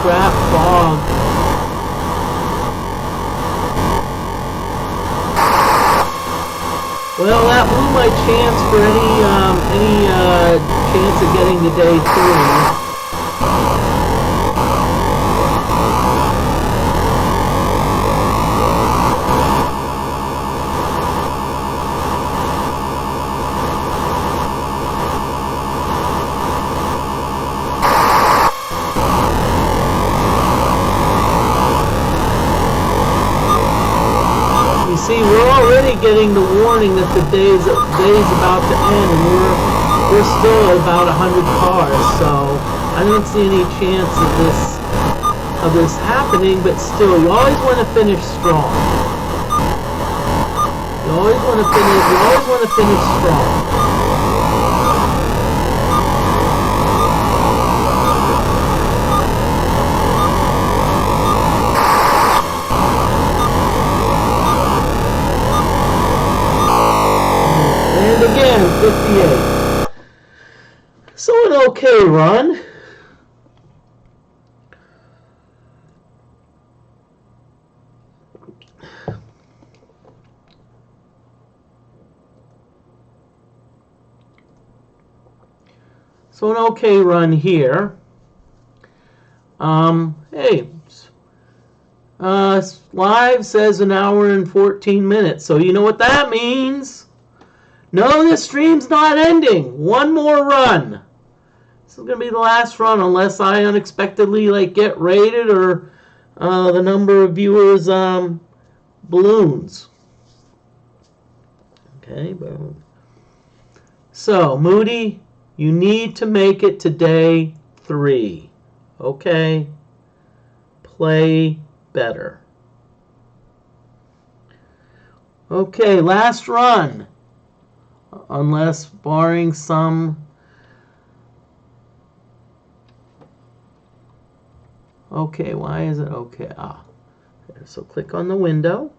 Crap, fog. Well, that blew my chance for any chance of getting to day 3. See, we're already getting the warning that the day's about to end, and we're still about 100 cars. So I don't see any chance of this happening. But still, you always want to finish strong. You always want to finish strong. Again, 58. So an okay run. So an okay run here. Hey, live says an hour and 14 minutes. So you know what that means. No, this stream's not ending. One more run. This is going to be the last run unless I unexpectedly get rated or the number of viewers balloons. Okay, boom. So, Moody, you need to make it to day 3. Okay? Play better. Okay, last run. Unless barring some okay, why is it okay? Okay, so click on the window.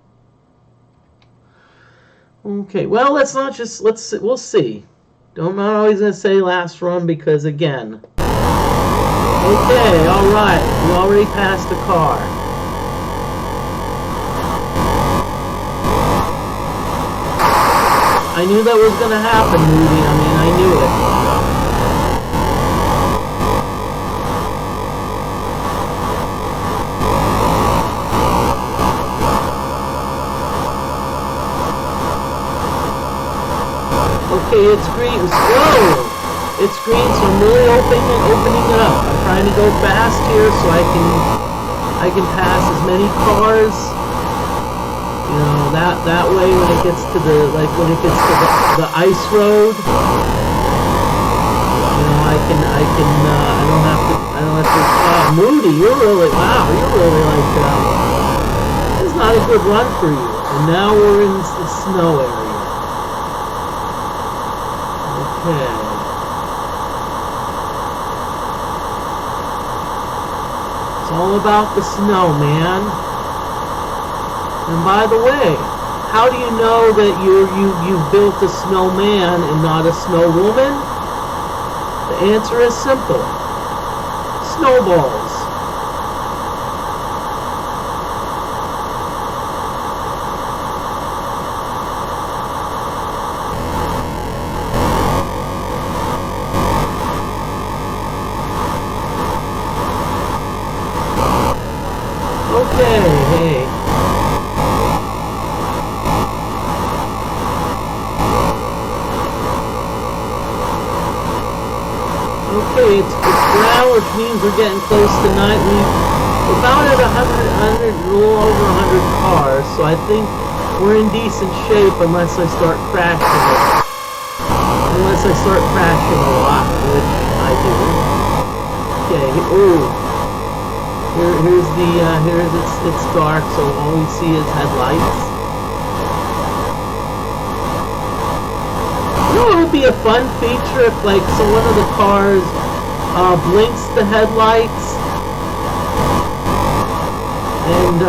Okay, well, we'll see. Not always gonna say last run because again. Okay, all right, we already passed the car. I knew that was going to happen, Moody. I mean, I knew it. Okay, it's green. Whoa! It's green, so I'm really opening it up. I'm trying to go fast here so I can pass as many cars. That way when it gets to the ice road, I don't have to Moody, you're really this is not a good run for you. And now we're in the snow area. Okay. It's all about the snow, man. And by the way, how do you know that you've built a snowman and not a snowwoman? The answer is simple. Snowballs. Okay, hey. Okay, it's brown, which means we're getting close to night. We're about at 100, a little over 100 cars, so I think we're in decent shape unless I start crashing it. Unless I start crashing a lot, which I do. Okay, ooh. It's dark, so all we see is headlights. You know, it would be a fun feature if, like, so one of the cars blinks the headlights and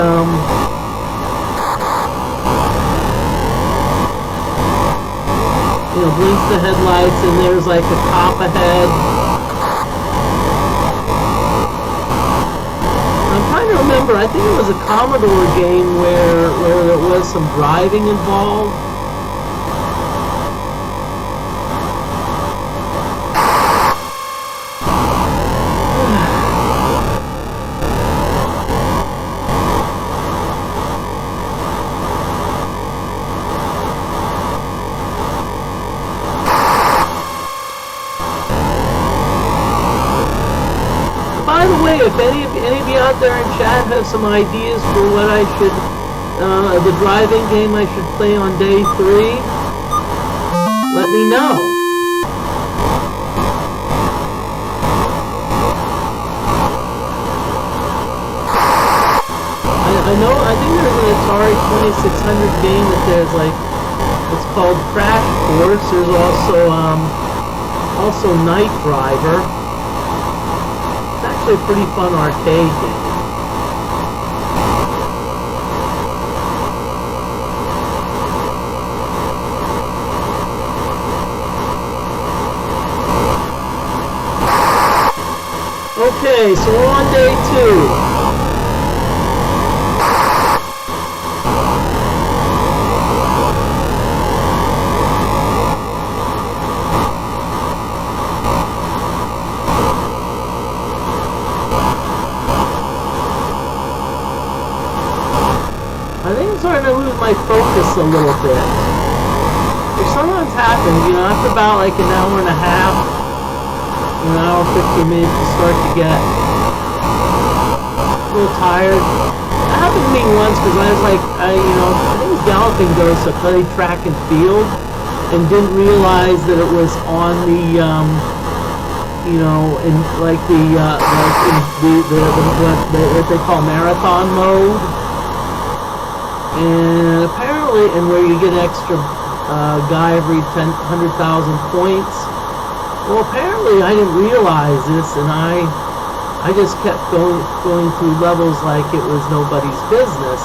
you know, blinks the headlights and there's like a cop ahead. Remember, I think it was a Commodore game where there was some driving involved. By the way, if any of you out there in chat have some ideas for what I should, the driving game I should play on day 3, let me know. I think there's an Atari 2600 game that there's like, it's called Crash Course. There's also Night Driver. Actually a pretty fun arcade game. Okay, so we're on day 2. I think I'm starting to lose my focus a little bit. Which sometimes happens, you know, after about like an hour and a half, an hour 15 minutes, you start to get a little tired. That happened to me once because I was like, I was galloping though, so I played track and field and didn't realize that it was on the, in like what they call marathon mode. And apparently, where you get an extra guy every 100,000 points. Well, apparently I didn't realize this, and I just kept going through levels like it was nobody's business.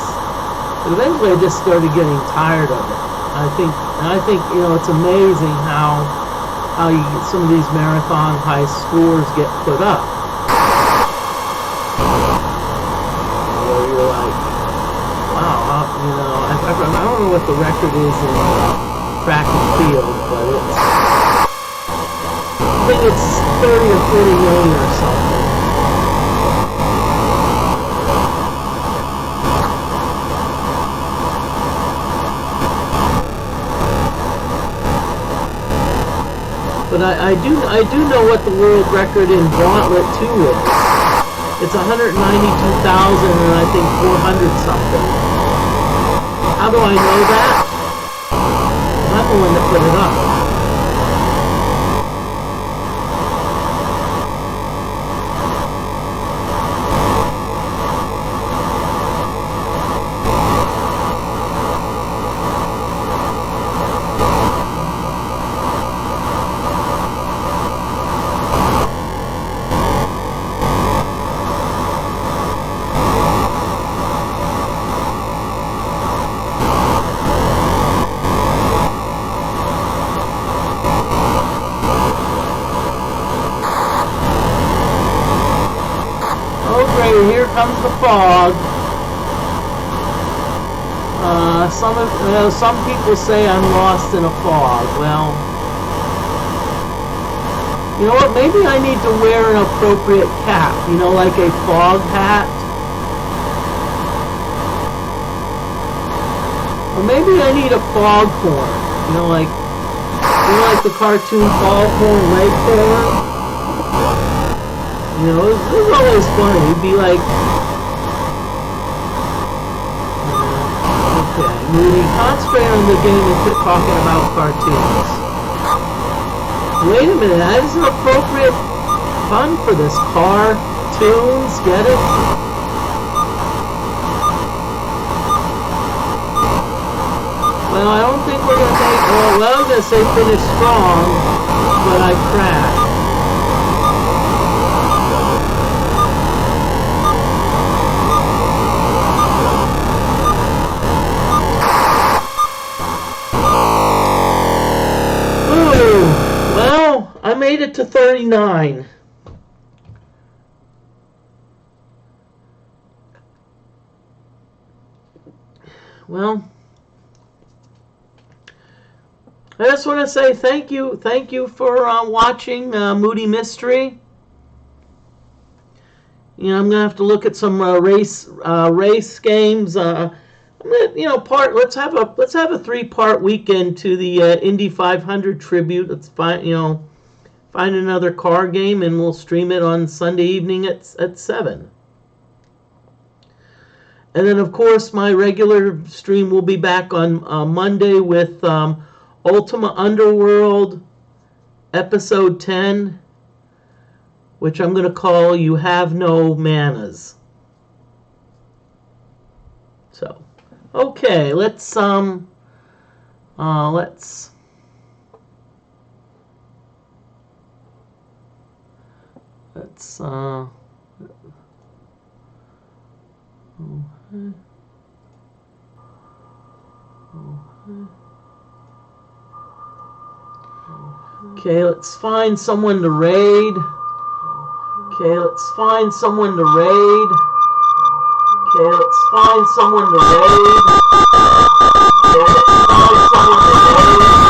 But eventually, I just started getting tired of it. I think it's amazing how you get some of these marathon high scores get put up. I don't know what the record is in track and field, but I think it's 30 or 40 million or something. But I do know what the world record in Gauntlet 2 is. It's 192,000 and I think 400 something. How do I know that? I'm the one that put it up. comes the fog. Some people say I'm lost in a fog. Well, you know what? Maybe I need to wear an appropriate cap. You know, like a fog hat. Or maybe I need a foghorn. You know, like the cartoon foghorn, leghorn. You know, it was always funny. It'd be like, okay, Moody, concentrate on the game and quit talking about cartoons. Wait a minute, that is an appropriate pun for this. Cartoons, get it? Well, I don't think we're going to make, well, I'm going to say finish strong, but I crashed. I made it to 39. Well, I just want to say thank you for watching Moody Mystery. You know, I'm gonna have to look at some race games. I'm gonna, you know, let's have a 3-part weekend to the Indy 500 tribute. Let's find another car game, and we'll stream it on Sunday evening at 7. And then, of course, my regular stream will be back on Monday with Ultima Underworld Episode 10, which I'm going to call You Have No Manners. So, okay, let's okay, let's find someone to raid. Okay, let's find someone to raid. Okay, let's find someone to raid. Okay, let's find someone to raid.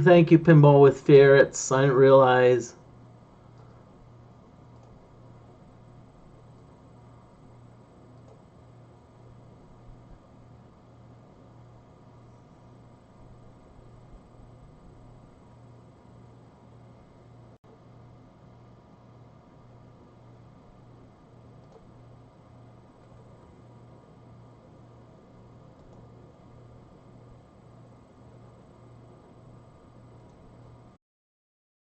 Thank you, Pinball with Ferrets. I didn't realize.